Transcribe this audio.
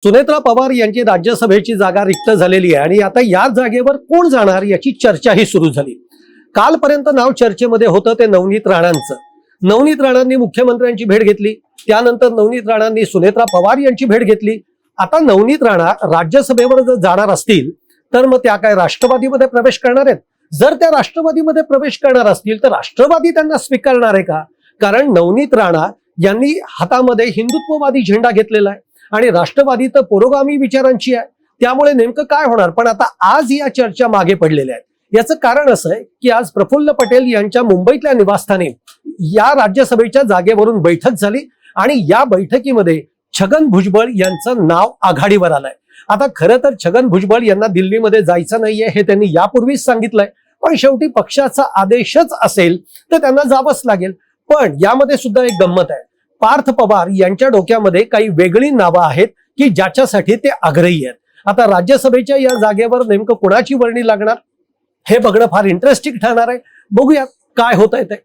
सुनेत्रा पवार यांची राज्यसभेची जागा रिक्त झालेली आहे आणि आता या जागेवर कोण जाणार याची चर्चाही सुरू झाली। कालपर्यंत नाव चर्चेमध्ये होतं ते नवनीत राणांचं। नवनीत राणांनी मुख्यमंत्र्यांची भेट घेतली, त्यानंतर नवनीत राणांनी सुनेत्रा पवार यांची भेट घेतली। आता नवनीत राणा राज्यसभेवर जर जाणार असतील तर मग त्या काय राष्ट्रवादीमध्ये प्रवेश करणार आहेत? जर त्या राष्ट्रवादीमध्ये प्रवेश करणार असतील तर राष्ट्रवादी त्यांना स्वीकारणार आहे का? कारण नवनीत राणा यांनी हातामध्ये हिंदुत्ववादी झेंडा घेतलेला आहे आणि राष्ट्रवादी तर पुरोगामी विचारांची आहे। त्यामुळे नेमकं काय होणार? पण आता आज या चर्चा मागे पडलेल्या आहेत। याचं कारण असं आहे की आज प्रफुल्ल पटेल यांच्या मुंबईतल्या निवासस्थानी या राज्यसभेच्या जागेवरून बैठक झाली आणि या बैठकीमध्ये छगन भुजबळ यांचं नाव आघाडीवर आलंय। आता खरं तर छगन भुजबळ यांना दिल्लीमध्ये जायचं नाहीये हे त्यांनी यापूर्वीच सांगितलंय, पण शेवटी पक्षाचा आदेशच असेल तर त्यांना जावंच लागेल। पण यामध्ये सुद्धा एक गंमत आहे, पार्थ पवार यांच्या डोक्यामध्ये काही वेगळी नावं आहेत की ज्याच्यासाठी ते आग्रही आहेत। आता राज्यसभेच्या या जागेवर नेमकं कोणाची वर्णी लागणार हे बघणं फार इंटरेस्टिंग ठरणार आहे। बघूया काय होतंय ते।